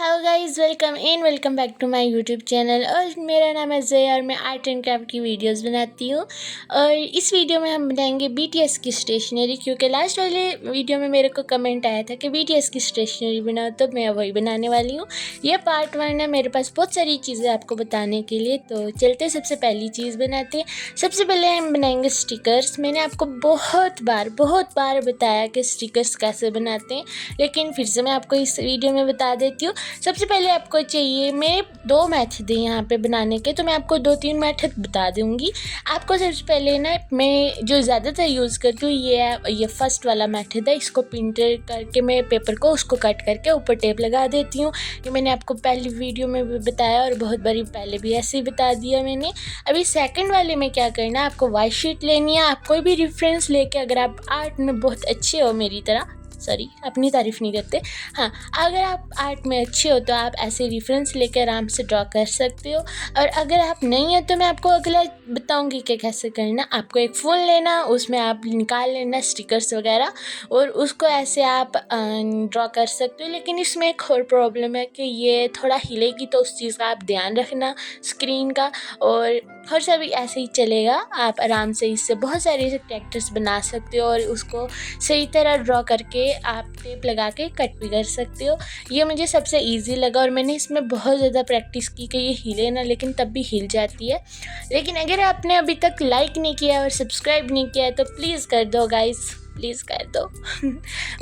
Hello guys, welcome back to my YouTube channel. और मेरा नाम है जया और मैं आर्ट एंड क्राफ्ट की वीडियोस बनाती हूँ। और इस वीडियो में हम बनाएंगे बीटीएस की स्टेशनरी, क्योंकि लास्ट वाले वीडियो में मेरे को कमेंट आया था कि बीटीएस की स्टेशनरी बनाओ, तो मैं वही बनाने वाली हूँ। ये पार्ट 1 है, मेरे पास बहुत सारी चीज़ें आपको बताने के लिए। तो चलते सबसे पहली चीज़ बनाते हैं। सबसे पहले हम बनाएंगे स्टिकर्स। मैंने आपको बहुत बार बताया कि स्टिकर्स कैसे बनाते हैं, लेकिन फिर से मैं आपको इस वीडियो में बता देती हूँ। सबसे पहले आपको चाहिए, मेरे 2 मेथड हैं यहाँ पे बनाने के, तो मैं आपको 2-3 मेथड बता दूँगी। आपको सबसे पहले ना, मैं जो ज़्यादातर यूज़ करती हूँ ये फर्स्ट वाला मेथड है। इसको प्रिंटर करके मैं पेपर को उसको कट करके ऊपर टेप लगा देती हूँ। ये मैंने आपको पहली वीडियो में भी बताया और बहुत बारी पहले भी ऐसे ही बता दिया मैंने। अभी सेकंड वाले में क्या करना है, आपको वाइट शीट लेनी है। आप कोई भी रेफरेंस लेके, अगर आप आर्ट में बहुत अच्छे हो मेरी तरह, सॉरी अपनी तारीफ़ नहीं करते, हाँ, अगर आप आर्ट में अच्छे हो तो आप ऐसे रेफरेंस लेकर आराम से ड्रॉ कर सकते हो। और अगर आप नहीं हो तो मैं आपको अगला बताऊंगी कि कैसे करना। आपको एक फ़ोन लेना, उसमें आप निकाल लेना स्टिकर्स वगैरह और उसको ऐसे आप ड्रॉ कर सकते हो। लेकिन इसमें एक और प्रॉब्लम है कि ये थोड़ा हिलेगी, तो उस चीज़ का आप ध्यान रखना स्क्रीन का। और सभी ऐसे ही चलेगा। आप आराम से इससे बहुत सारे कैरेक्टर्स बना सकते हो और उसको सही तरह ड्रॉ करके आप टेप लगा के कट भी कर सकते हो। ये मुझे सबसे इजी लगा और मैंने इसमें बहुत ज़्यादा प्रैक्टिस की कि ये हिले ना, लेकिन तब भी हिल जाती है। लेकिन अगर आपने अभी तक लाइक नहीं किया और सब्सक्राइब नहीं किया है तो प्लीज़ कर दो गाइस, प्लीज़ कर दो।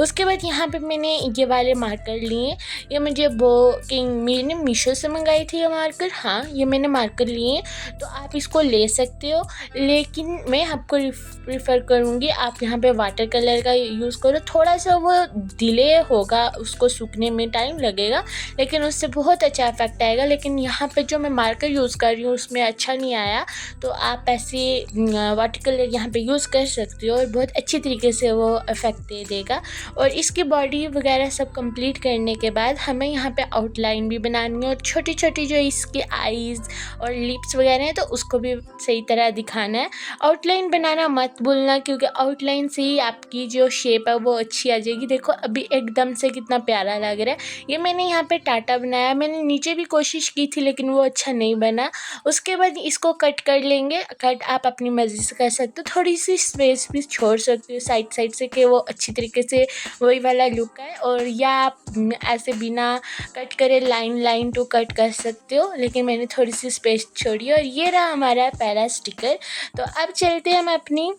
उसके बाद यहाँ पे मैंने ये वाले मार्कर लिए। ये मुझे मैंने मीशो से मंगाई थी ये मार्कर। हाँ, ये मैंने मार्कर लिए, तो आप इसको ले सकते हो। लेकिन मैं आपको प्रीफर करूँगी आप यहाँ पे वाटर कलर का यूज़ करो। थोड़ा सा वो डिले होगा, उसको सूखने में टाइम लगेगा, लेकिन उससे बहुत अच्छा इफेक्ट आएगा। लेकिन यहाँ पे जो मैं मार्कर यूज़ कर रही हूँ उसमें अच्छा नहीं आया, तो आप ऐसे वाटर कलर यहाँ पे यूज़ कर सकते हो और बहुत अच्छी तरीके से वो इफेक्ट दे देगा। और इसकी बॉडी वगैरह सब कंप्लीट करने के बाद हमें यहाँ पे आउटलाइन भी बनानी है और छोटी छोटी जो इसकी आईज़ और लिप्स वगैरह हैं तो उसको भी सही तरह दिखाना है। आउटलाइन बनाना मत भूलना, क्योंकि आउटलाइन से ही आपकी जो शेप है वो अच्छी आ जाएगी। देखो अभी एकदम से कितना प्यारा लग रहा है। ये मैंने यहाँ पे टाटा बनाया, मैंने नीचे भी कोशिश की थी लेकिन वो अच्छा नहीं बना। उसके बाद इसको कट कर लेंगे। कट आप अपनी मर्ज़ी से कर सकते हो, थोड़ी सी स्पेस भी छोड़ सकते हो साइड साइड से कि वो अच्छी तरीके से वही वाला लुक आए। और या आप ऐसे बिना कट करे लाइन टू कट कर सकते हो, लेकिन मैंने थोड़ी सी स्पेस छोड़ी। और ये रहा हमारा पहला स्टिकर। तो अब चलते हैं हम अपनी,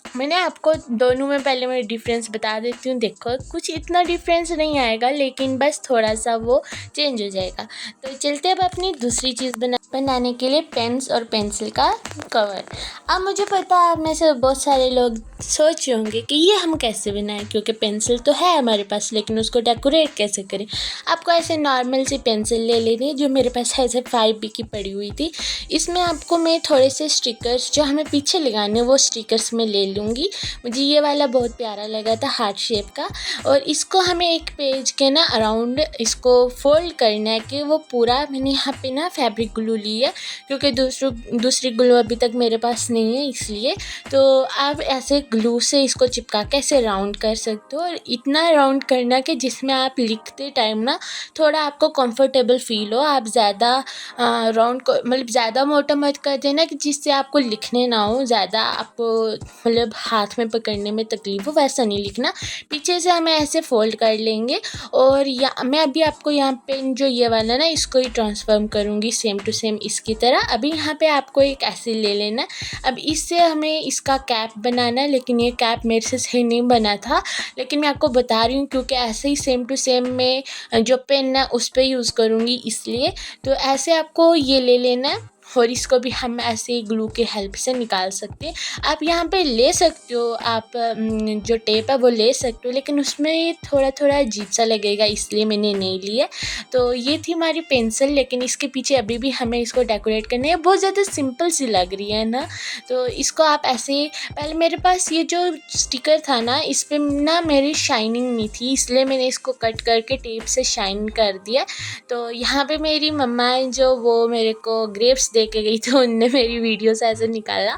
मैंने आपको दोनों में पहले मैं डिफरेंस बता देती हूँ। देखो कुछ इतना डिफरेंस नहीं आएगा, लेकिन बस थोड़ा सा वो चेंज हो जाएगा। तो चलते अब अपनी दूसरी चीज़ बनाने के लिए पेन्स और पेंसिल का कवर। अब मुझे पता है आप में से बहुत सारे लोग सोच रहे होंगे कि ये हम कैसे बनाएं, क्योंकि पेंसिल तो है हमारे पास लेकिन उसको डेकोरेट कैसे करें। आपको ऐसे नॉर्मल सी पेंसिल ले लेनी है, जो मेरे पास ऐसे 5B की पड़ी हुई थी। इसमें आपको मैं थोड़े से स्टिकर्स जो हमें पीछे लगाने वो स्टिकर्स में ले लूँगी। मुझे ये वाला बहुत प्यारा लगा था हार्ट शेप का। और इसको हमें एक पेज के ना अराउंड इसको फोल्ड करना है कि वो पूरा, मैंने यहाँ पे ना फैब्रिक ग्लू ली है क्योंकि दूसरी ग्लू अभी तक मेरे पास नहीं है, इसलिए। तो आप ऐसे ग्लू से इसको चिपका के ऐसे राउंड कर सकते हो। और इतना राउंड करना कि जिसमें आप लिखते टाइम ना थोड़ा आपको कंफर्टेबल फील हो। आप ज़्यादा राउंड को मतलब ज़्यादा मोटा मत कर देना कि जिससे आपको लिखने ना हो ज़्यादा, आपको मतलब हाथ में पकड़ने में तकलीफ हो, वैसा नहीं लिखना। पीछे से हमें ऐसे फोल्ड कर लेंगे। और मैं अभी आपको यहाँ पे जो ये वाला ना इसको ही ट्रांसफॉर्म करूँगी सेम टू सेम इसकी तरह। अभी यहाँ पे आपको एक ऐसे ले लेना। अब इससे हमें इसका कैप बनाना है, लेकिन ये कैप मेरे से सही नहीं बना था, लेकिन मैं आपको बता रही हूँ क्योंकि ऐसे ही सेम टू सेम मैं जो पेन है उस पर यूज़ करूँगी इसलिए। तो ऐसे आपको ये ले लेना है और इसको भी हम ऐसे ही ग्लू के हेल्प से निकाल सकते हैं। आप यहाँ पे ले सकते हो, आप जो टेप है वो ले सकते हो, लेकिन उसमें थोड़ा अजीब सा लगेगा, इसलिए मैंने नहीं लिया। तो ये थी हमारी पेंसिल, लेकिन इसके पीछे अभी भी हमें इसको डेकोरेट करना है। बहुत ज़्यादा सिंपल सी लग रही है ना। तो इसको आप ऐसे, पहले मेरे पास ये जो स्टिकर था ना इस पर ना मेरी शाइनिंग नहीं थी, इसलिए मैंने इसको कट करके टेप से शाइन कर दिया। तो यहाँ पे मेरी मम्मा है जो वो मेरे को ग्रेप्स दे के गई, तो उनने मेरी वीडियो से ऐसे निकाला।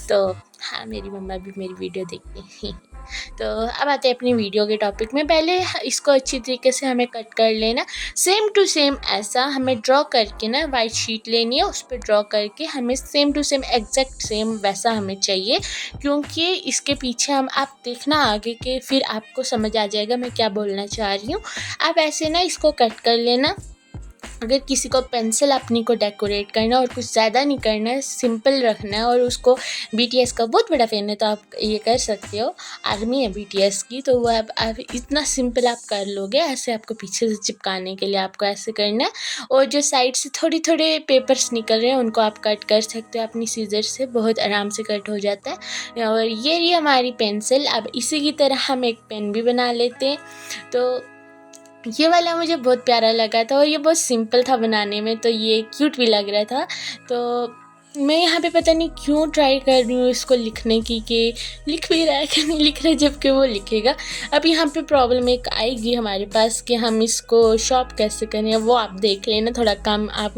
तो हाँ, मेरी मम्मा भी मेरी वीडियो देखती हैं। तो अब आते हैं अपनी वीडियो के टॉपिक में। पहले इसको अच्छी तरीके से हमें कट कर लेना, सेम टू सेम ऐसा हमें ड्रॉ करके ना वाइट शीट लेनी है, उस पर ड्रॉ करके हमें same to same exact same वैसा हमें चाहिए, क्योंकि इसके पीछे हम आप देखना आगे के फिर आपको समझ आ जाएगा मैं क्या बोलना चाह रही हूँ। आप ऐसे ना इसको कट कर लेना। अगर किसी को पेंसिल अपनी को डेकोरेट करना और कुछ ज़्यादा नहीं करना है, सिंपल रखना है और उसको बीटीएस का बहुत बड़ा फ़ैन है तो आप ये कर सकते हो, आर्मी है बीटीएस की, तो वो आप इतना सिंपल आप कर लोगे। ऐसे आपको पीछे से चिपकाने के लिए आपको ऐसे करना है, और जो साइड से थोड़े थोड़े पेपर्स निकल रहे हैं उनको आप कट कर सकते हो अपनी सीजर से, बहुत आराम से कट हो जाता है। और ये हमारी पेंसिल। अब इसी की तरह हम एक पेन भी बना लेते हैं। तो ये वाला मुझे बहुत प्यारा लगा था और ये बहुत सिंपल था बनाने में, तो ये क्यूट भी लग रहा था। तो मैं यहाँ पे पता नहीं क्यों ट्राई कर रही हूँ इसको लिखने की, कि लिख भी रहा है कि नहीं लिख रहा है, जबकि वो लिखेगा। अब यहाँ पे प्रॉब्लम एक आएगी हमारे पास कि हम इसको शॉर्प कैसे करें, वो आप देख लेना, थोड़ा कम आप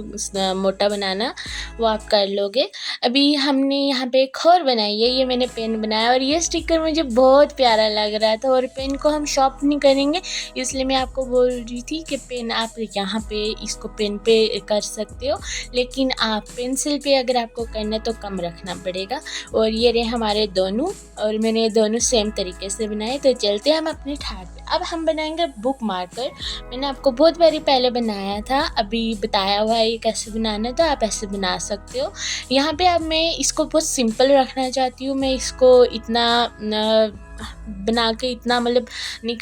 मोटा बनाना, वो आप कर लोगे। अभी हमने यहाँ पे एक और बनाई है, ये मैंने पेन बनाया और ये स्टिकर मुझे बहुत प्यारा लग रहा था, और पेन को हम शॉर्प नहीं करेंगे, इसलिए मैं आपको बोल रही थी कि पेन आप यहाँ पे इसको पेन पे कर सकते हो, लेकिन आप पेंसिल पे अगर आपको करना है तो कम रखना पड़ेगा। और ये रहे हमारे दोनों, और मैंने दोनों सेम तरीके से बनाए। तो चलते हैं हम अपने ठाट पे। अब हम बनाएंगे बुक मार्कर। मैंने आपको बहुत बारी पहले बनाया था, अभी बताया हुआ है ये कैसे बनाना है, तो आप ऐसे बना सकते हो। यहाँ पे अब मैं इसको बहुत सिंपल रखना चाहती हूँ, मैं इसको इतना बना के इतना मतलब नहीं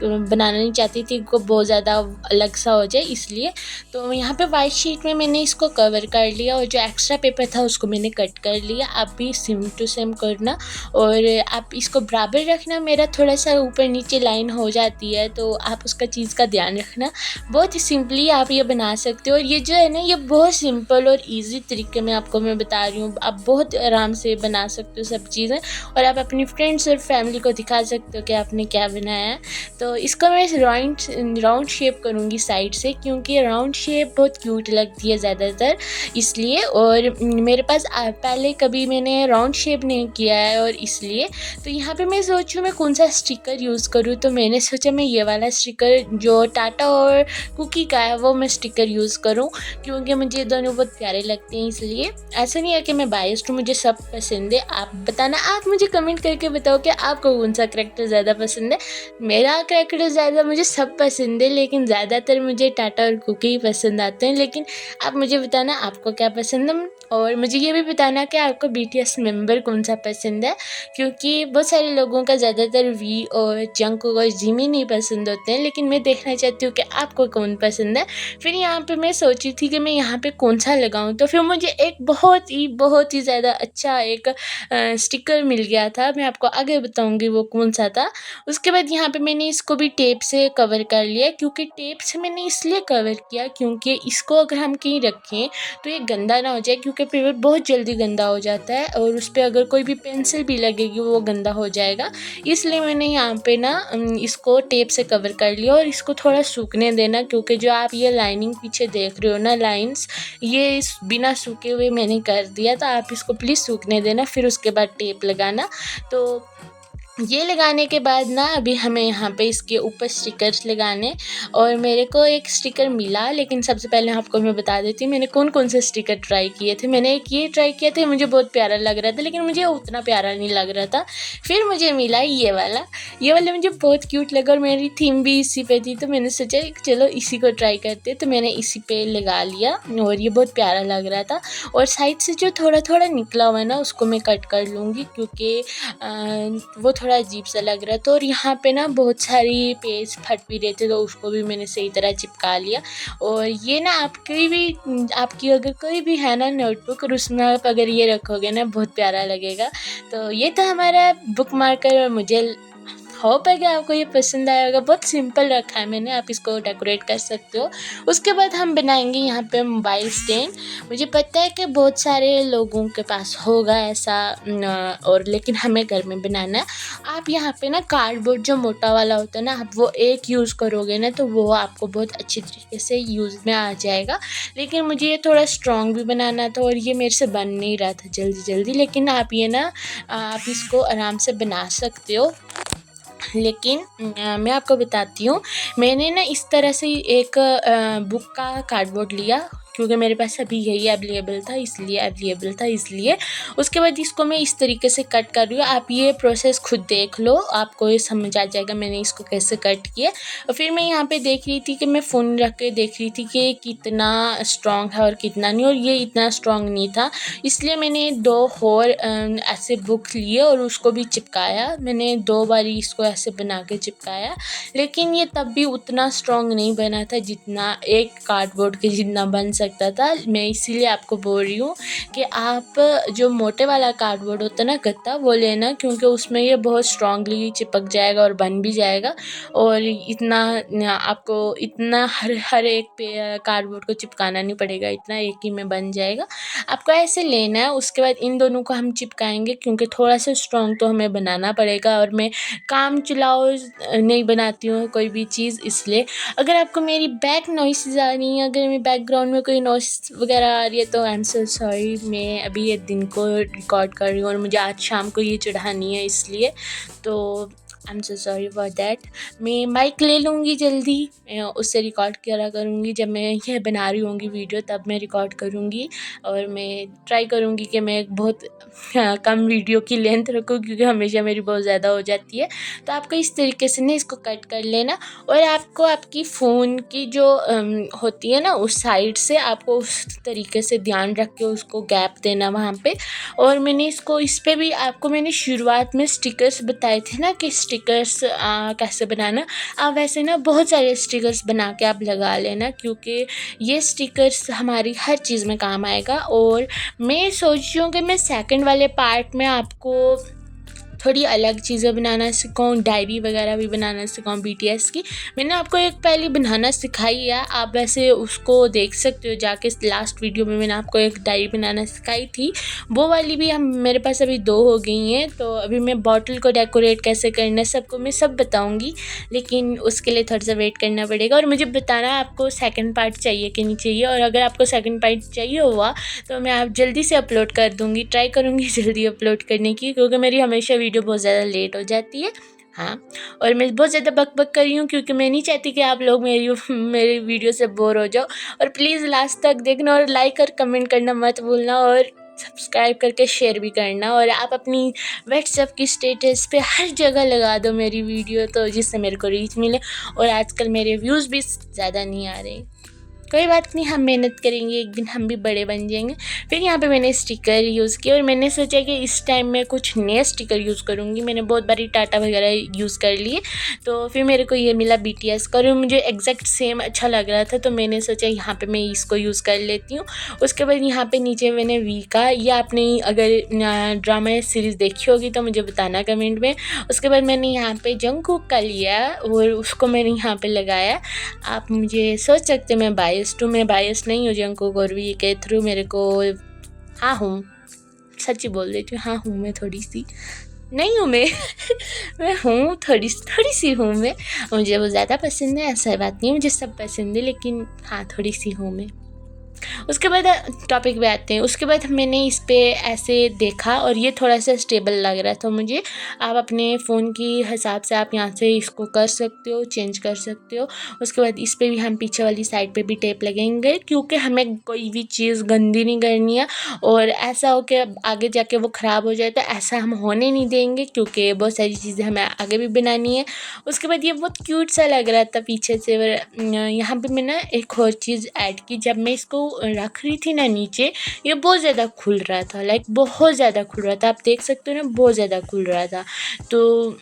बनाना नहीं चाहती थी को बहुत ज़्यादा अलग सा हो जाए, इसलिए। तो यहाँ पे वाइट शीट में मैंने इसको कवर कर लिया और जो एक्स्ट्रा पेपर था उसको मैंने कट कर लिया। आप भी सेम टू सेम करना और आप इसको बराबर रखना। मेरा थोड़ा सा ऊपर नीचे लाइन हो जाती है, तो आप उसका चीज़ का ध्यान रखना। बहुत ही सिंपली आप ये बना सकते हो, और ये जो है ना ये बहुत सिंपल और ईजी तरीके में आपको मैं बता रही हूँ। आप बहुत आराम से बना सकते हो सब चीज़ें, और आप अपनी फ्रेंड्स और फैमिली को दिखा सकते हो कि आपने क्या बनाया है। तो इसको मैं राउंड शेप करूँगी साइड से, क्योंकि राउंड शेप बहुत क्यूट लगती है ज़्यादातर, इसलिए। और मेरे पास पहले कभी मैंने राउंड शेप नहीं किया है, और इसलिए तो यहाँ पे मैं सोचूँ मैं कौन सा स्टिकर यूज़ करूँ, तो मैंने सोचा मैं ये वाला स्टिकर जो टाटा और कुकी का है वो मैं स्टिकर यूज़ करूँ, क्योंकि मुझे दोनों बहुत प्यारे लगते हैं। इसलिए ऐसा नहीं है कि मैं बायस्ड हूँ, मुझे सब पसंद है। आप बताना, आप मुझे कमेंट करके बताओ कि आपको कौन सा करैक्टर ज़्यादा पसंद है। मेरा करैक्टर ज़्यादा मुझे सब पसंद है, लेकिन ज़्यादातर मुझे टाटा और कुकी ही पसंद आते हैं। लेकिन आप मुझे बताना आपको क्या पसंद है, और मुझे ये भी बताना कि आपको बीटीएस मेंबर कौन सा पसंद है, क्योंकि बहुत सारे लोगों का ज़्यादातर वी और जंकुक और जिमी नहीं पसंद होते हैं, लेकिन मैं देखना चाहती हूँ कि आपको कौन पसंद है। फिर यहाँ पे मैं सोची थी कि मैं यहाँ पे कौन सा लगाऊँ, तो फिर मुझे एक बहुत ही ज़्यादा अच्छा एक स्टिकर मिल गया था। मैं आपको आगे बताऊँगी वो कौन सा था। उसके बाद यहाँ पे मैंने इसको भी टेप से कवर कर लिया, क्योंकि टेप से मैंने इसलिए कवर किया क्योंकि इसको अगर हम कहीं रखें तो ये गंदा ना हो जाए, क्योंकि पेपर बहुत जल्दी गंदा हो जाता है, और उस पर अगर कोई भी पेंसिल भी लगेगी वो गंदा हो जाएगा। इसलिए मैंने यहाँ पे ना इसको टेप से कवर कर लिया, और इसको थोड़ा सूखने देना, क्योंकि जो आप ये लाइनिंग पीछे देख रहे हो ना लाइंस, ये बिना सूखे हुए मैंने कर दिया, तो आप इसको प्लीज़ सूखने देना, फिर उसके बाद टेप लगाना। तो ये लगाने के बाद ना अभी हमें यहाँ पे इसके ऊपर स्टिकर्स लगाने, और मेरे को एक स्टिकर मिला, लेकिन सबसे पहले आपको मैं बता देती हूँ मैंने कौन कौन से स्टिकर ट्राई किए थे। मैंने एक ये ट्राई किया था, मुझे बहुत प्यारा लग रहा था, लेकिन मुझे उतना प्यारा नहीं लग रहा था। फिर मुझे मिला ये वाला मुझे बहुत क्यूट लगा, और मेरी थीम भी इसी पे थी, तो मैंने सोचा चलो इसी को ट्राई करते, तो मैंने इसी पे लगा लिया, और ये बहुत प्यारा लग रहा था। और साइड से जो थोड़ा थोड़ा निकला हुआ है ना उसको मैं कट कर लूँगी, क्योंकि वो थोड़ा अजीब सा लग रहा था। और यहाँ पे ना बहुत सारी पेज फट भी रहे थे, तो उसको भी मैंने सही तरह चिपका लिया। और ये ना आपकी अगर कोई भी है ना नोटबुक, और उसमें आप अगर ये रखोगे ना बहुत प्यारा लगेगा। तो ये था हमारा बुक मार्कर, और मुझे होप है कि आपको ये पसंद आया होगा। बहुत सिंपल रखा है मैंने, आप इसको डेकोरेट कर सकते हो। उसके बाद हम बनाएंगे यहाँ पे मोबाइल स्टैंड। मुझे पता है कि बहुत सारे लोगों के पास होगा ऐसा और लेकिन हमें घर में बनाना है। आप यहाँ पे ना कार्डबोर्ड जो मोटा वाला होता है ना, आप वो एक यूज़ करोगे ना तो वो आपको बहुत अच्छी तरीके से यूज़ में आ जाएगा। लेकिन मुझे ये थोड़ा स्ट्रॉन्ग भी बनाना था, और ये मेरे से बन नहीं रहा था जल्दी, लेकिन आप ये ना आप इसको आराम से बना सकते हो। लेकिन मैं आपको बताती हूँ, मैंने ना इस तरह से एक बुक का कार्डबोर्ड लिया, क्योंकि मेरे पास अभी यही अवेलेबल था इसलिए। उसके बाद इसको मैं इस तरीके से कट कर रही हूँ। आप ये प्रोसेस खुद देख लो, आपको ये समझ आ जाएगा मैंने इसको कैसे कट किया। और फिर मैं यहाँ पे देख रही थी कि मैं फ़ोन रख के देख रही थी कि ये कितना स्ट्रॉन्ग है और कितना नहीं, और ये इतना स्ट्रॉन्ग नहीं था, इसलिए मैंने 2 और ऐसे बुक लिए और उसको भी चिपकाया। मैंने 2 बारी इसको ऐसे बना के चिपकाया, लेकिन ये तब भी उतना स्ट्रॉन्ग नहीं बना था जितना एक कार्डबोर्ड के जितना बन सकता था। मैं इसीलिए आपको बोल रही हूँ कि आप जो मोटे वाला कार्डबोर्ड होता है ना, गत्ता, वो लेना, क्योंकि उसमें ये बहुत स्ट्रॉन्गली चिपक जाएगा और बन भी जाएगा। और इतना आपको इतना हर एक पे कार्डबोर्ड को चिपकाना नहीं पड़ेगा, इतना एक ही में बन जाएगा। आपको ऐसे लेना है। उसके बाद इन दोनों को हम चिपकाएंगे, क्योंकि थोड़ा सा स्ट्रॉन्ग तो हमें बनाना पड़ेगा, और मैं काम चलाओ नहीं बनाती हूँ कोई भी चीज़, इसलिए। अगर आपको मेरी बैक नॉइसेज आ रही हैं, अगर मेरे बैकग्राउंड में कोई नॉइस वगैरह आ रही है, तो आई एम सो सॉरी। मैं अभी ये दिन को रिकॉर्ड कर रही हूँ और मुझे आज शाम को ये चढ़ानी है, इसलिए। तो I am so sorry for that. मैं माइक ले लूँगी जल्दी, उससे रिकॉर्ड करा करूँगी। जब मैं यह बना रही होंगी वीडियो तब मैं रिकॉर्ड करूँगी, और मैं ट्राई करूँगी कि मैं बहुत कम वीडियो की लेंथ रखूँ, क्योंकि हमेशा मेरी बहुत ज़्यादा हो जाती है। तो आपको इस तरीके से ना इसको कट कर लेना, और आपको आपकी फ़ोन की जो होती है ना, उस साइड से आपको उस तरीके से ध्यान रख के उसको गैप देना वहाँ पे। और मैंने इसको इस पे भी आपको मैंने शुरुआत में स्टिकर्स बताए थे ना कि स्टिकर्स कैसे बनाना। आप वैसे ना बहुत सारे स्टिकर्स बना के आप लगा लेना, क्योंकि ये स्टिकर्स हमारी हर चीज़ में काम आएगा। और मैं सोच रही हूँ कि मैं सेकंड वाले पार्ट में आपको थोड़ी अलग चीज़ें बनाना सिखाऊँ, डायरी वगैरह भी बनाना सिखाऊँ BTS की। मैंने आपको एक पहले बनाना सिखाई है, आप वैसे उसको देख सकते हो जाके। लास्ट वीडियो में मैंने आपको एक डायरी बनाना सिखाई थी, वो वाली भी हम मेरे पास अभी 2 हो गई हैं। तो अभी मैं बॉटल को डेकोरेट कैसे करना है सबको मैं सब बताऊँगी, लेकिन उसके लिए थोड़ा सा वेट करना पड़ेगा। और मुझे बताना आपको सेकंड पार्ट चाहिए कि नहीं चाहिए, और अगर आपको सेकंड पार्ट चाहिए हुआ तो मैं आप जल्दी से अपलोड कर दूँगी, ट्राई करूँगी जल्दी अपलोड करने की, क्योंकि मेरी हमेशा वीडियो बहुत ज़्यादा लेट हो जाती है। हाँ, और मैं बहुत ज़्यादा बक कर रही हूँ, क्योंकि मैं नहीं चाहती कि आप लोग मेरी वीडियो से बोर हो जाओ। और प्लीज़ लास्ट तक देखना, और लाइक और कमेंट करना मत भूलना, और सब्सक्राइब करके शेयर भी करना। और आप अपनी व्हाट्सएप की स्टेटस पे हर जगह लगा दो मेरी वीडियो, तो जिससे मेरे को रीच मिले। और आजकल मेरे व्यूज़ भी ज़्यादा नहीं आ रहे, कोई बात नहीं, हम मेहनत करेंगे, एक दिन हम भी बड़े बन जाएंगे। फिर यहाँ पे मैंने स्टिकर यूज़ किया, और मैंने सोचा कि इस टाइम मैं कुछ नए स्टिकर यूज़ करूँगी। मैंने बहुत बारी टाटा वगैरह यूज़ कर लिए, तो फिर मेरे को ये मिला BTS का, और मुझे एग्जैक्ट सेम अच्छा लग रहा था, तो मैंने सोचा यहाँ पे मैं इसको यूज़ कर लेती हूँ। उसके बाद यहाँ पे नीचे मैंने वी का, या आपने अगर ड्रामा या सीरीज़ देखी होगी तो मुझे बताना कमेंट में। उसके बाद मैंने यहाँ पे जंगकुक का लिया और उसको मैंने यहाँ पे लगाया। आप मुझे सोच सकते मैं बायस नहीं हूँ जंगकुक और वी के थ्रू। मेरे को हाँ हूँ, सच्ची बोल देती हूँ, हाँ हूँ मैं, थोड़ी सी नहीं हूँ मैं मैं हूँ, थोड़ी सी हूँ मैं। मुझे वो ज़्यादा पसंद है, ऐसा बात नहीं है, मुझे सब पसंद है, लेकिन हाँ थोड़ी सी हूँ मैं। उसके बाद टॉपिक पे आते हैं। उसके बाद मैंने इस पे ऐसे देखा और ये थोड़ा सा स्टेबल लग रहा था मुझे। आप अपने फ़ोन की हिसाब से आप यहाँ से इसको कर सकते हो, चेंज कर सकते हो। उसके बाद इस पे भी हम पीछे वाली साइड पे भी टेप लगेंगे, क्योंकि हमें कोई भी चीज़ गंदी नहीं करनी है और ऐसा हो कि आगे जाके वो ख़राब हो जाए, तो ऐसा हम होने नहीं देंगे, क्योंकि बहुत सारी चीज़ें हमें आगे भी बनानी है। उसके बाद ये बहुत क्यूट सा लग रहा था पीछे से। यहाँ पे मैं ना एक और चीज़ ऐड की, जब मैं इसको रख रही थी ना नीचे, ये बहुत ज़्यादा खुल रहा था, लाइक बहुत ज़्यादा खुल रहा था, आप देख सकते हो ना, बहुत ज़्यादा खुल रहा था। तो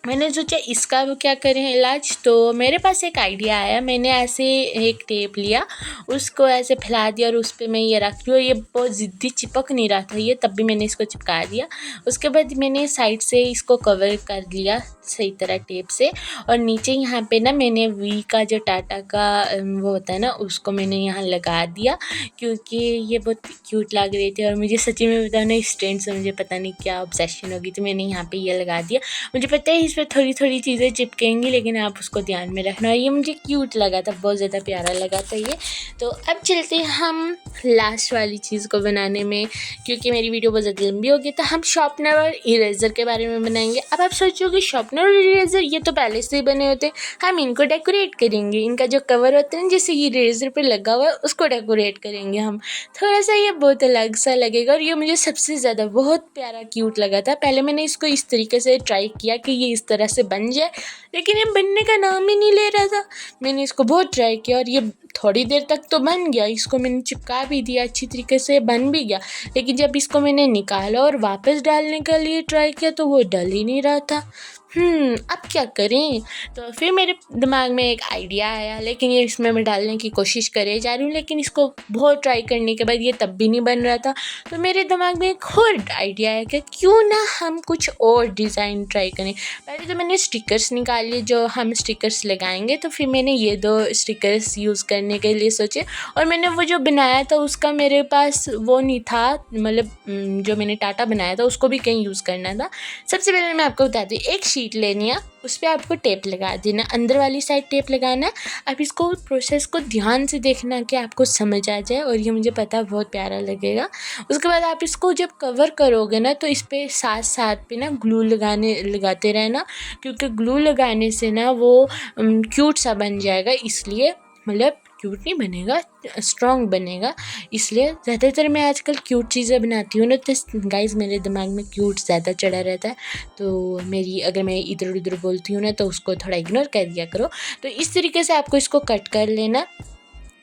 मैंने सोचा इसका वो क्या करें इलाज, तो मेरे पास एक आइडिया आया। मैंने ऐसे एक टेप लिया, उसको ऐसे फैला दिया और उस पर मैं ये रख लिया। ये बहुत ज़िद्दी चिपक नहीं रहा था ये, तब भी मैंने इसको चिपका दिया। उसके बाद मैंने साइड से इसको कवर कर लिया सही तरह टेप से, और नीचे यहाँ पे ना मैंने वी का जो टाटा का वो होता है ना, उसको मैंने यहाँ लगा दिया, क्योंकि ये बहुत क्यूट लग रही थी। और मुझे सच्ची में बताओ ना, इस ट्रेंड से मुझे पता नहीं क्या ऑब्सेशन होगी, तो मैंने यहाँ पे ये लगा दिया। मुझे पता है इस पर थोड़ी थोड़ी चीज़ें चिपकेंगी, लेकिन आप उसको ध्यान में रखना। और ये मुझे क्यूट लगा था, बहुत ज़्यादा प्यारा लगा था ये। तो अब चलते हैं हम लास्ट वाली चीज़ को बनाने में, क्योंकि मेरी वीडियो बहुत ज़्यादा लंबी होगी। तो हम शार्पनर और इरेज़र के बारे में बनाएंगे। अब आप सोचोगे शार्पनर और इरेज़र ये तो पहले से ही बने होते हैं, हम इनको डेकोरेट करेंगे। इनका जो कवर होता है ना, जैसे ये इरेज़र पे लगा हुआ है, उसको डेकोरेट करेंगे हम। थोड़ा सा ये बहुत अलग सा लगेगा और ये मुझे सबसे ज़्यादा बहुत प्यारा क्यूट लगा था। पहले मैंने इसको इस तरीके से ट्राई किया कि ये इस तरह से बन जाए, लेकिन ये बनने का नाम ही नहीं ले रहा था। मैंने इसको बहुत ट्राई किया और ये थोड़ी देर तक तो बन गया। इसको मैंने चिपका भी दिया, अच्छी तरीके से बन भी गया, लेकिन जब इसको मैंने निकाला और वापस डालने के लिए ट्राई किया तो वो डल ही नहीं रहा था। अब क्या करें? तो फिर मेरे दिमाग में एक आइडिया आया, लेकिन ये इसमें मैं डालने की कोशिश करे जा रही हूँ, लेकिन इसको बहुत ट्राई करने के बाद ये तब भी नहीं बन रहा था। तो मेरे दिमाग में एक और आइडिया आया कि क्यों ना हम कुछ और डिज़ाइन ट्राई करें। पहले तो मैंने स्टिकर्स निकाल लिए जो हम स्टिकर्स लगाएंगे, तो फिर मैंने ये 2 स्टिकर्स यूज़ करने के लिए सोचे। और मैंने वो जो बनाया था उसका मेरे पास वो नहीं था, मतलब जो मैंने टाटा बनाया था उसको भी कहीं यूज़ करना था। सबसे पहले मैं आपको बताती हूँ, एक शीट लेनी है, उस पर आपको टेप लगा देना, अंदर वाली साइड टेप लगाना है। आप इसको प्रोसेस को ध्यान से देखना कि आपको समझ आ जाए, और ये मुझे पता है बहुत प्यारा लगेगा। उसके बाद आप इसको जब कवर करोगे ना, तो इस पर साथ साथ पे ना ग्लू लगाते रहना, क्योंकि ग्लू लगाने से ना वो क्यूट सा बन जाएगा। इसलिए मतलब क्यूट नहीं बनेगा, स्ट्रॉन्ग बनेगा। इसलिए ज़्यादातर मैं आजकल क्यूट चीज़ें बनाती हूँ ना, तो गाइस मेरे दिमाग में क्यूट ज़्यादा चढ़ा रहता है। तो मेरी अगर मैं इधर उधर बोलती हूँ ना, तो उसको थोड़ा इग्नोर कर दिया करो। तो इस तरीके से आपको इसको कट कर लेना।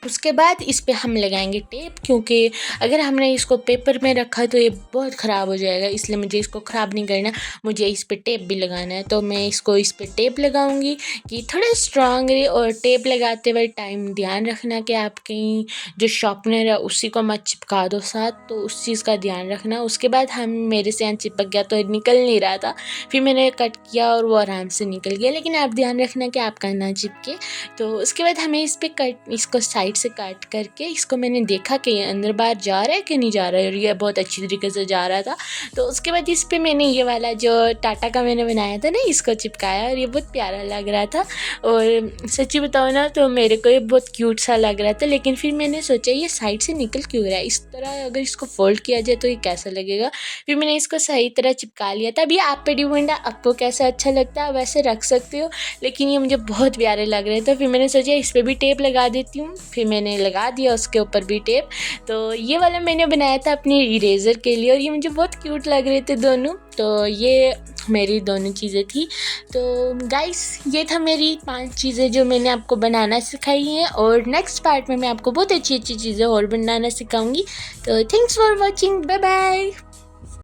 उसके बाद इस पे हम लगाएंगे टेप, क्योंकि अगर हमने इसको पेपर में रखा तो ये बहुत ख़राब हो जाएगा, इसलिए मुझे इसको ख़राब नहीं करना, मुझे इस पे टेप भी लगाना है। तो मैं इसको इस पे टेप लगाऊंगी कि थोड़ा स्ट्रांग रहे। और टेप लगाते वक्त टाइम ध्यान रखना कि आप कहीं जो शार्पनर है उसी को मत चिपका दो साथ, तो उस चीज़ का ध्यान रखना। उसके बाद हम मेरे से यहाँ चिपक गया तो निकल नहीं रहा था, फिर मैंने कट किया और वो आराम से निकल गया, लेकिन आप ध्यान रखना कि आपका ना चिपके। तो उसके बाद हमें इस पर इसको साइड से काट करके, इसको मैंने देखा कि ये अंदर बाहर जा रहा है कि नहीं जा रहा है, और ये बहुत अच्छी तरीके से जा रहा था। तो उसके बाद इस पे मैंने ये वाला जो टाटा का मैंने बनाया था ना, इसको चिपकाया, और ये बहुत प्यारा लग रहा था। और सच्ची बताओ ना तो मेरे को ये बहुत क्यूट सा लग रहा था, लेकिन फिर मैंने सोचा ये साइड से निकल क्यों रहा है, इस तरह अगर इसको फोल्ड किया जाए तो ये कैसा लगेगा। फिर मैंने इसको सही तरह चिपका लिया था। अभी आप पे डिपेंड है, आपको कैसा अच्छा लगता है वैसे रख सकते हो, लेकिन ये मुझे बहुत प्यारे लग रहे थे। फिर मैंने सोचा इस पर भी टेप लगा देती हूँ, फिर मैंने लगा दिया उसके ऊपर भी टेप। तो ये वाला मैंने बनाया था अपने इरेज़र के लिए, और ये मुझे बहुत क्यूट लग रहे थे दोनों। तो ये मेरी दोनों चीज़ें थी। तो गाइस ये था मेरी 5 चीज़ें जो मैंने आपको बनाना सिखाई हैं, और नेक्स्ट पार्ट में मैं आपको बहुत अच्छी अच्छी चीज़ें और बनाना सिखाऊंगी। तो thanks for watching, bye bye.